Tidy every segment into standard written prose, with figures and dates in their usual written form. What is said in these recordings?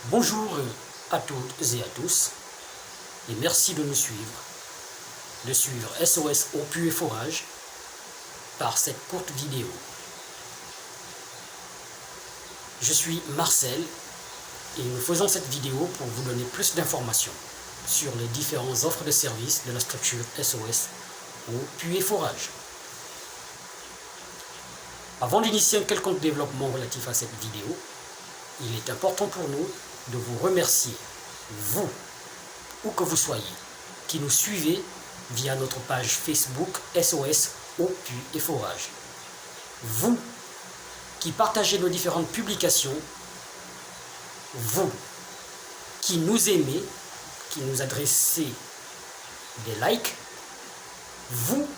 Bonjour à toutes et à tous et merci de suivre SOS au puits et forage par cette courte vidéo. Je suis Marcel et nous faisons cette vidéo pour vous donner plus d'informations sur les différentes offres de services de la structure SOS au puits et forage. Avant d'initier un quelconque développement relatif à cette vidéo, il est important pour nous de vous remercier, vous, où que vous soyez, qui nous suivez via notre page Facebook SOS au puits et forage. Vous, qui partagez nos différentes publications, vous, qui nous aimez, qui nous adressez des likes, vous,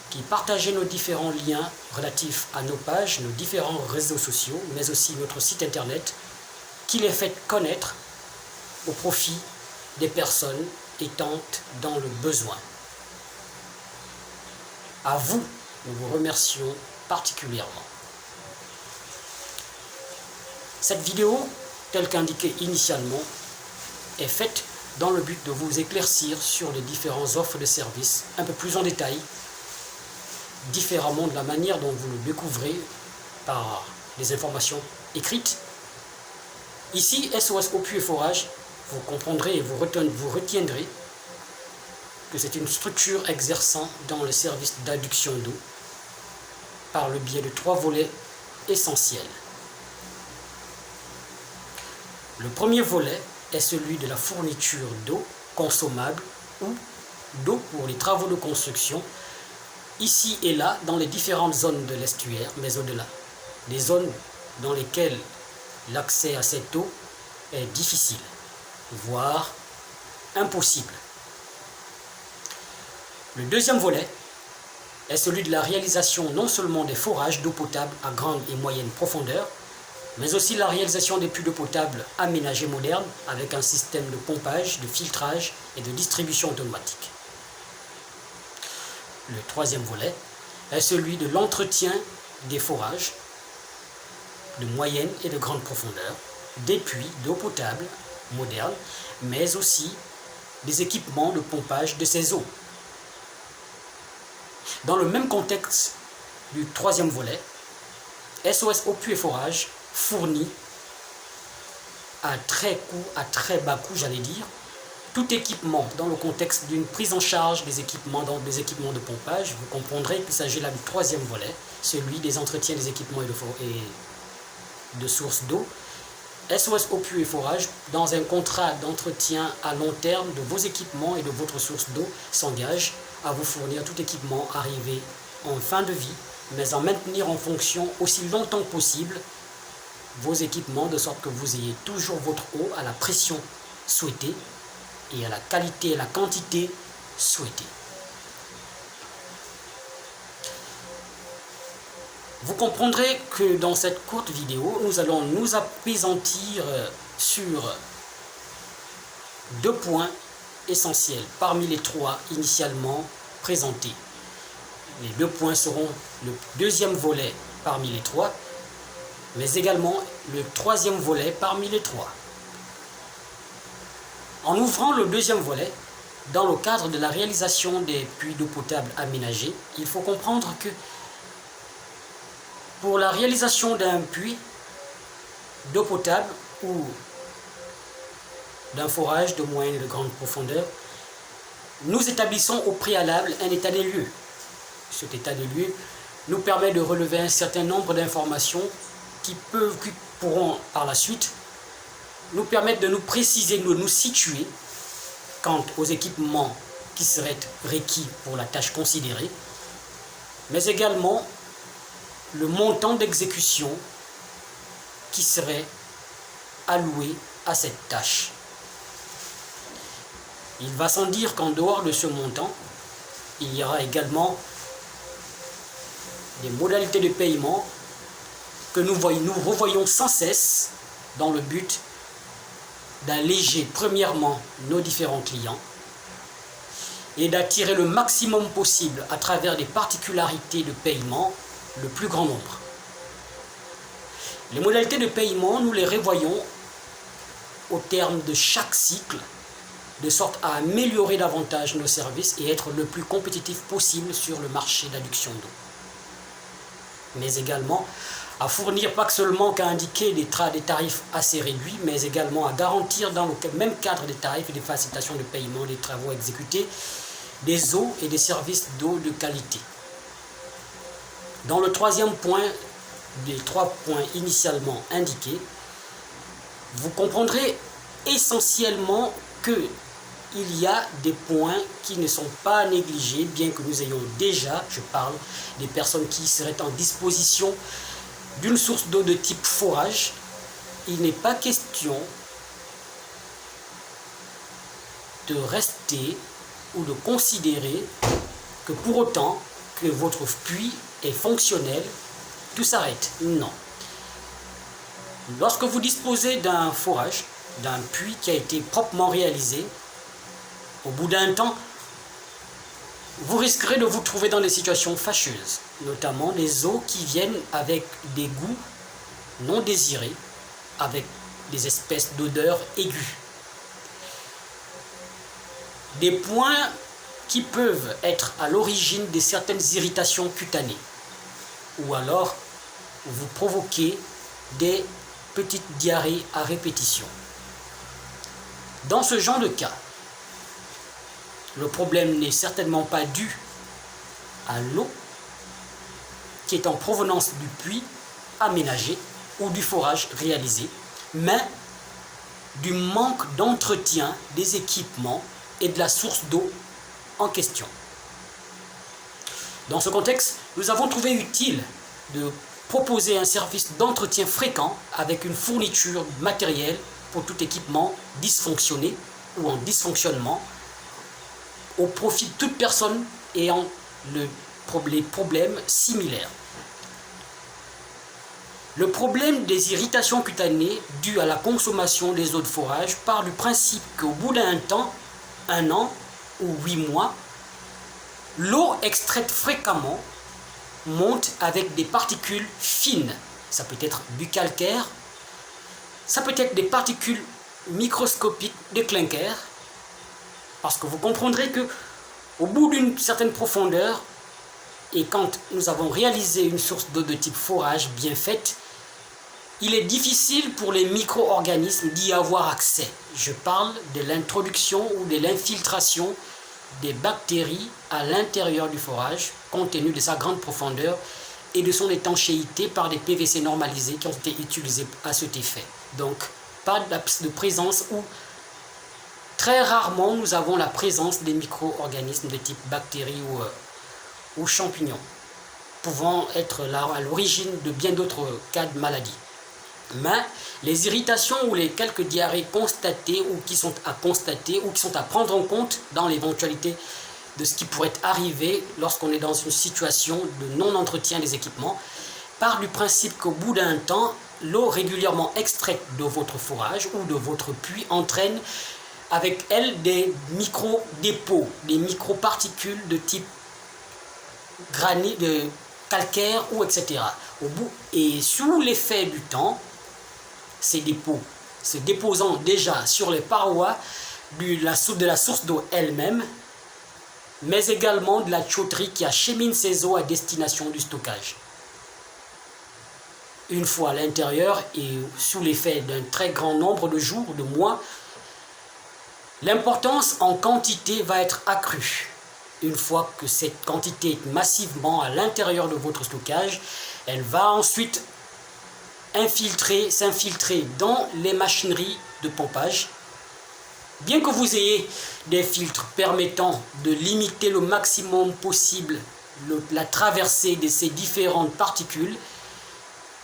qui partagez nos différents liens relatifs à nos pages, nos différents réseaux sociaux, mais aussi notre site internet, qui les faites connaître au profit des personnes étant dans le besoin. À vous, nous vous remercions particulièrement. Cette vidéo, telle qu'indiquée initialement, est faite dans le but de vous éclaircir sur les différentes offres de services un peu plus en détail, différemment de la manière dont vous le découvrez par des informations écrites. Ici, SOS au puits et forage, vous comprendrez et vous retiendrez que c'est une structure exerçant dans le service d'adduction d'eau par le biais de 3 volets essentiels. Le premier volet est celui de la fourniture d'eau consommable ou d'eau pour les travaux de construction, ici et là dans les différentes zones de l'estuaire, mais au-delà, des zones dans lesquelles l'accès à cette eau est difficile, voire impossible. Le deuxième volet est celui de la réalisation non seulement des forages d'eau potable à grande et moyenne profondeur, mais aussi la réalisation des puits d'eau potable aménagés modernes avec un système de pompage, de filtrage et de distribution automatique. Le troisième volet est celui de l'entretien des forages de moyenne et de grande profondeur, des puits d'eau potable modernes, mais aussi des équipements de pompage de ces eaux. Dans le même contexte du troisième volet, SOS au puits et forage fournit à très bas coût, tout équipement dans le contexte d'une prise en charge des équipements de pompage. Vous comprendrez qu'il s'agit là du troisième volet, celui des entretiens des équipements et de sources d'eau. SOS au puits et forage, dans un contrat d'entretien à long terme de vos équipements et de votre source d'eau, s'engage à vous fournir tout équipement arrivé en fin de vie, mais en maintenir en fonction aussi longtemps que possible vos équipements, de sorte que vous ayez toujours votre eau à la pression souhaitée et à la qualité et la quantité souhaitée. Vous comprendrez que dans cette courte vidéo, nous allons nous appesantir sur 2 points essentiels parmi les 3 initialement présentés. Les 2 points seront le deuxième volet parmi les 3, mais également le troisième volet parmi les 3. En ouvrant le deuxième volet, dans le cadre de la réalisation des puits d'eau potable aménagés, il faut comprendre que pour la réalisation d'un puits d'eau potable ou d'un forage de moyenne et de grande profondeur, nous établissons au préalable un état des lieux. Cet état des lieux nous permet de relever un certain nombre d'informations qui pourront par la suite nous permettre de nous préciser, de nous situer quant aux équipements qui seraient requis pour la tâche considérée, mais également le montant d'exécution qui serait alloué à cette tâche. Il va sans dire qu'en dehors de ce montant, il y aura également des modalités de paiement que nous revoyons sans cesse dans le but d'alléger premièrement nos différents clients et d'attirer le maximum possible à travers des particularités de paiement le plus grand nombre. Les modalités de paiement, nous les revoyons au terme de chaque cycle, de sorte à améliorer davantage nos services et être le plus compétitif possible sur le marché d'adduction d'eau. Mais également à fournir pas seulement qu'à indiquer des tarifs assez réduits, mais également à garantir dans le même cadre des tarifs et des facilitations de paiement des travaux exécutés, des eaux et des services d'eau de qualité. Dans le troisième point, des 3 points initialement indiqués, vous comprendrez essentiellement que il y a des points qui ne sont pas négligés, bien que nous ayons déjà, je parle des personnes qui seraient en disposition d'une source d'eau de type forage. Il n'est pas question de rester ou de considérer que pour autant que votre puits est fonctionnel, tout s'arrête. Non. Lorsque vous disposez d'un forage, d'un puits qui a été proprement réalisé, au bout d'un temps, vous risquerez de vous trouver dans des situations fâcheuses, notamment des eaux qui viennent avec des goûts non désirés, avec des espèces d'odeurs aiguës. Des points qui peuvent être à l'origine de certaines irritations cutanées, ou alors vous provoquer des petites diarrhées à répétition. Dans ce genre de cas, le problème n'est certainement pas dû à l'eau qui est en provenance du puits aménagé ou du forage réalisé, mais du manque d'entretien des équipements et de la source d'eau en question. Dans ce contexte, nous avons trouvé utile de proposer un service d'entretien fréquent avec une fourniture matérielle pour tout équipement dysfonctionné ou en dysfonctionnement, au profit de toute personne ayant les problèmes similaires. Le problème des irritations cutanées dues à la consommation des eaux de forage part du principe qu'au bout d'un temps, 1 an ou 8 mois, l'eau extraite fréquemment monte avec des particules fines. Ça peut être du calcaire, ça peut être des particules microscopiques de clinker, parce que vous comprendrez que au bout d'une certaine profondeur, et quand nous avons réalisé une source d'eau de type forage bien faite, il est difficile pour les micro-organismes d'y avoir accès. Je parle de l'introduction ou de l'infiltration des bactéries à l'intérieur du forage, compte tenu de sa grande profondeur et de son étanchéité par des PVC normalisés qui ont été utilisés à cet effet. Donc, pas de présence ou très rarement nous avons la présence des micro-organismes de type bactéries ou champignons, pouvant être là à l'origine de bien d'autres cas de maladies. Mais les irritations ou les quelques diarrhées constatées ou qui sont à constater ou qui sont à prendre en compte dans l'éventualité de ce qui pourrait arriver lorsqu'on est dans une situation de non-entretien des équipements, part du principe qu'au bout d'un temps, l'eau régulièrement extraite de votre forage ou de votre puits entraîne avec elle des micro-dépôts, des micro-particules de type granit, de calcaire ou etc. Et sous l'effet du temps, ces dépôts se déposant déjà sur les parois de la source d'eau elle-même, mais également de la tuyauterie qui achemine ces eaux à destination du stockage. Une fois à l'intérieur et sous l'effet d'un très grand nombre de jours, de mois, l'importance en quantité va être accrue. Une fois que cette quantité est massivement à l'intérieur de votre stockage, elle va ensuite s'infiltrer dans les machineries de pompage. Bien que vous ayez des filtres permettant de limiter le maximum possible la traversée de ces différentes particules,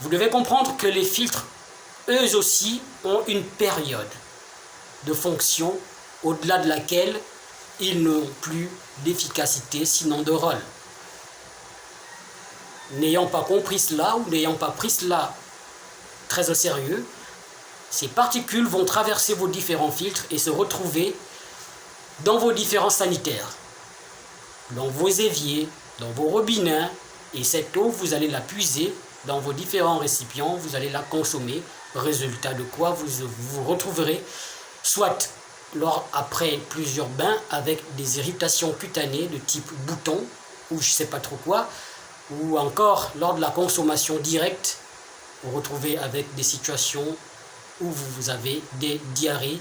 vous devez comprendre que les filtres, eux aussi, ont une période de fonction au-delà de laquelle ils n'ont plus d'efficacité, sinon de rôle. N'ayant pas compris cela ou n'ayant pas pris cela très au sérieux, ces particules vont traverser vos différents filtres et se retrouver dans vos différents sanitaires, dans vos éviers, dans vos robinets, et cette eau, vous allez la puiser dans vos différents récipients, vous allez la consommer Résultat de quoi vous retrouverez soit après plusieurs bains avec des irritations cutanées de type bouton ou je ne sais pas trop quoi, ou encore lors de la consommation directe, vous vous retrouvez avec des situations où vous avez des diarrhées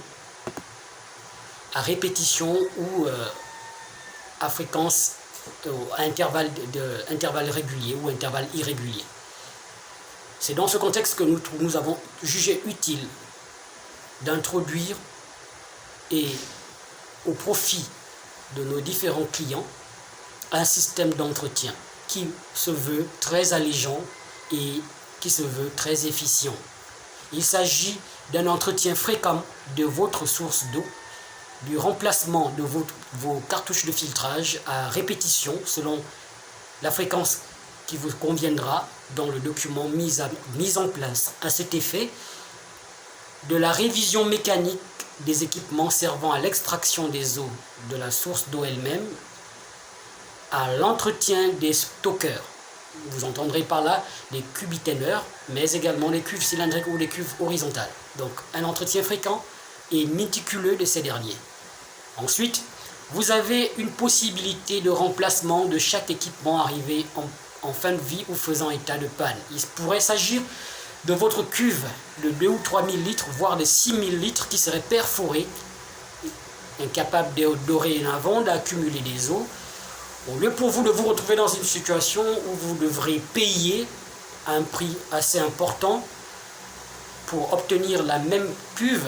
à répétition ou à fréquence, à intervalles réguliers ou intervalles irréguliers. C'est dans ce contexte que nous avons jugé utile d'introduire et au profit de nos différents clients un système d'entretien qui se veut très allégeant et qui se veut très efficient. Il s'agit d'un entretien fréquent de votre source d'eau, du remplacement de vos cartouches de filtrage à répétition selon la fréquence qui vous conviendra dans le document mis en place à cet effet, de la révision mécanique des équipements servant à l'extraction des eaux de la source d'eau elle-même, à l'entretien des stockers. Vous entendrez par là les cubitaineurs, mais également les cuves cylindriques ou les cuves horizontales. Donc un entretien fréquent et méticuleux de ces derniers. Ensuite, vous avez une possibilité de remplacement de chaque équipement arrivé en fin de vie ou faisant état de panne. Il pourrait s'agir de votre cuve de 2 ou 3 000 litres, voire de 6 000 litres qui serait perforée, incapable dorénavant d'accumuler des eaux. Au lieu pour vous de vous retrouver dans une situation où vous devrez payer un prix assez important pour obtenir la même cuve,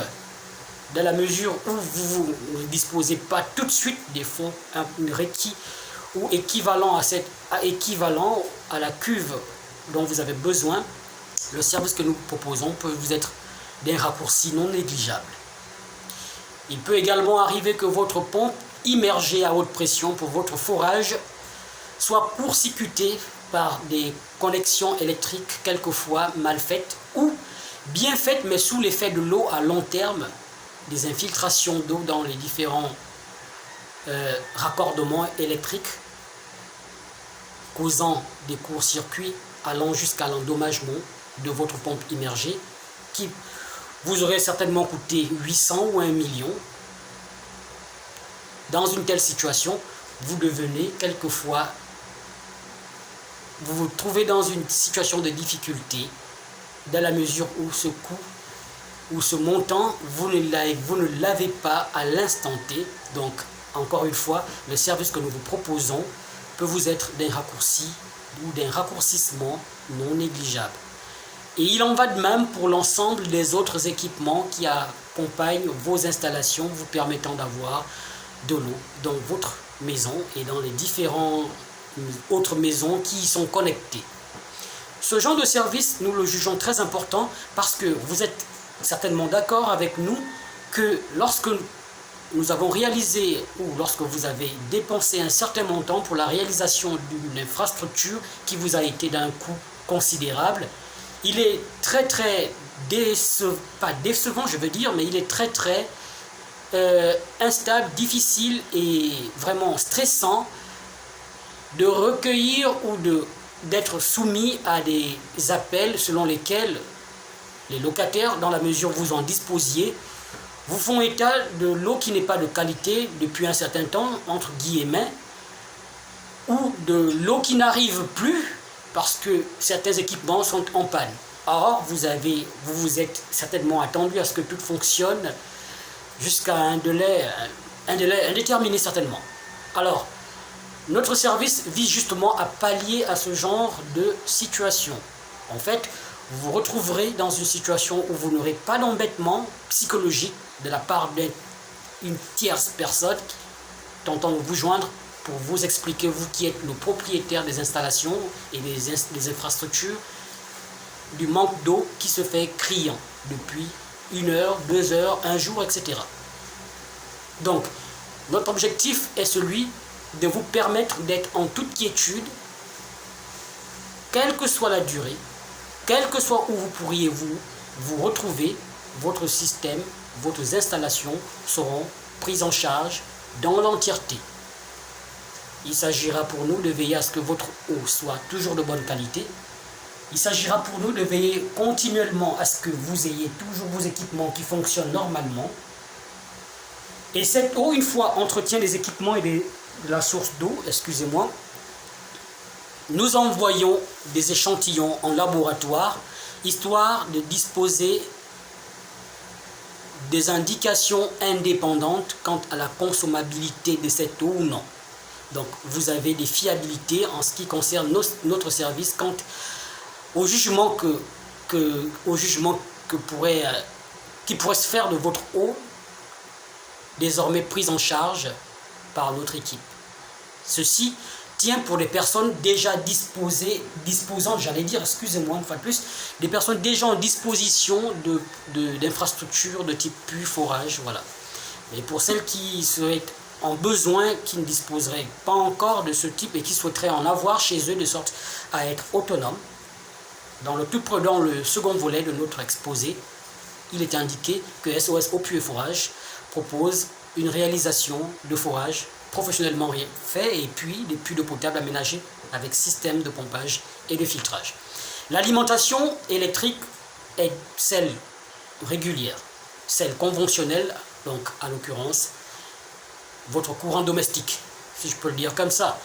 dans la mesure où vous ne disposez pas tout de suite des fonds requis ou équivalent à la cuve dont vous avez besoin, le service que nous proposons peut vous être d'un raccourci non négligeable. Il peut également arriver que votre pompe immergée à haute pression pour votre forage soit court-circuitée par des connexions électriques quelquefois mal faites ou bien faites mais sous l'effet de l'eau à long terme, des infiltrations d'eau dans les différents raccordements électriques causant des courts-circuits allant jusqu'à l'endommagement de votre pompe immergée qui vous aurait certainement coûté 800 ou 1 million. Dans une telle situation, vous vous trouvez dans une situation de difficulté dans la mesure où ce coût ou ce montant, vous ne l'avez pas à l'instant T. Donc, encore une fois, le service que nous vous proposons peut vous être d'un raccourci ou d'un raccourcissement non négligeable. Et il en va de même pour l'ensemble des autres équipements qui accompagnent vos installations, vous permettant d'avoir de l'eau dans votre maison et dans les différentes autres maisons qui y sont connectées. Ce genre de service, nous le jugeons très important parce que vous êtes certainement d'accord avec nous que lorsque nous avons réalisé ou lorsque vous avez dépensé un certain montant pour la réalisation d'une infrastructure qui vous a été d'un coût considérable, il est très pas décevant je veux dire, mais il est très instable, difficile et vraiment stressant de recueillir ou d'être soumis à des appels selon lesquels les locataires, dans la mesure où vous en disposiez, vous font état de l'eau qui n'est pas de qualité depuis un certain temps, entre guillemets, ou de l'eau qui n'arrive plus parce que certains équipements sont en panne. Or, vous vous êtes certainement attendu à ce que tout fonctionne jusqu'à un délai indéterminé certainement. Alors, notre service vise justement à pallier à ce genre de situation. En fait, vous vous retrouverez dans une situation où vous n'aurez pas d'embêtement psychologique de la part d'une tierce personne tentant de vous joindre pour vous expliquer, vous qui êtes le propriétaire des installations et des infrastructures, du manque d'eau qui se fait criant depuis 1 heure, 2 heures, 1 jour, etc. Donc, notre objectif est celui de vous permettre d'être en toute quiétude, quelle que soit la durée, quel que soit où vous pourriez vous retrouver, votre système, vos installations seront prises en charge dans l'entièreté. Il s'agira pour nous de veiller à ce que votre eau soit toujours de bonne qualité, Il s'agira pour nous de veiller continuellement à ce que vous ayez toujours vos équipements qui fonctionnent normalement. Et cette eau, une fois entretien des équipements et de la source d'eau, excusez-moi, nous envoyons des échantillons en laboratoire, histoire de disposer des indications indépendantes quant à la consommabilité de cette eau ou non. Donc vous avez des fiabilités en ce qui concerne notre service quant au jugement qui pourrait se faire de votre eau, désormais prise en charge par notre équipe. Ceci tient pour les personnes déjà disposantes, j'allais dire, excusez-moi une fois de plus, des personnes déjà en disposition d'infrastructures de type puits, forage, voilà. Mais pour celles qui seraient en besoin, qui ne disposeraient pas encore de ce type et qui souhaiteraient en avoir chez eux de sorte à être autonomes, dans le second volet de notre exposé, il est indiqué que SOS Eau Puits et Forage propose une réalisation de forage professionnellement fait et puis des puits d'eau potable aménagés avec système de pompage et de filtrage. L'alimentation électrique est celle régulière, celle conventionnelle, donc à l'occurrence votre courant domestique, si je peux le dire comme ça.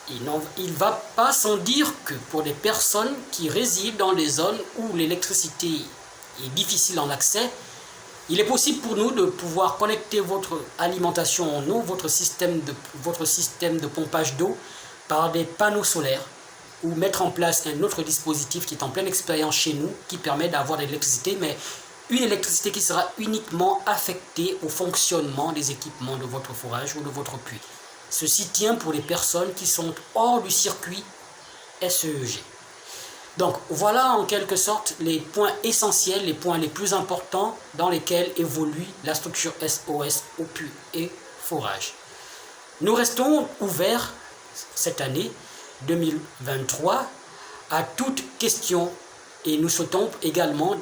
Il ne va pas sans dire que pour des personnes qui résident dans des zones où l'électricité est difficile en accès, il est possible pour nous de pouvoir connecter votre alimentation en eau, votre système de pompage d'eau par des panneaux solaires ou mettre en place un autre dispositif qui est en pleine expérience chez nous qui permet d'avoir de l'électricité, mais une électricité qui sera uniquement affectée au fonctionnement des équipements de votre forage ou de votre puits. Ceci tient pour les personnes qui sont hors du circuit SEEG. Donc voilà en quelque sorte les points essentiels, les points les plus importants dans lesquels évolue la structure SOS Eau Puits et Forage. Nous restons ouverts cette année 2023 à toute question et nous souhaitons également,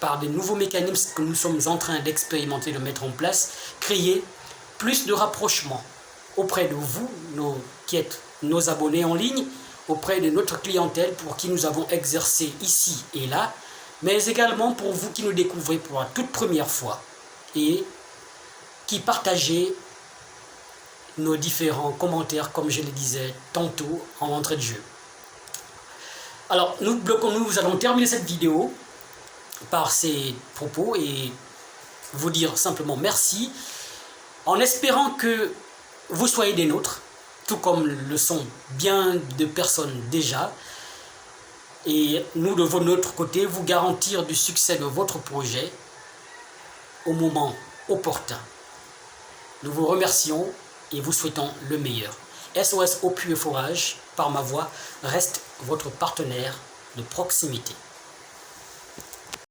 par des nouveaux mécanismes que nous sommes en train d'expérimenter, de mettre en place, créer plus de rapprochement auprès de vous, qui êtes nos abonnés en ligne, auprès de notre clientèle pour qui nous avons exercé ici et là, mais également pour vous qui nous découvrez pour la toute première fois et qui partagez nos différents commentaires, comme je le disais tantôt en entrée de jeu. Alors, nous allons terminer cette vidéo par ces propos et vous dire simplement merci, en espérant que vous soyez des nôtres, tout comme le sont bien de personnes déjà, et nous de notre côté vous garantir du succès de votre projet au moment opportun. Nous vous remercions et vous souhaitons le meilleur. SOS Eau Puits et Forage, par ma voix, reste votre partenaire de proximité.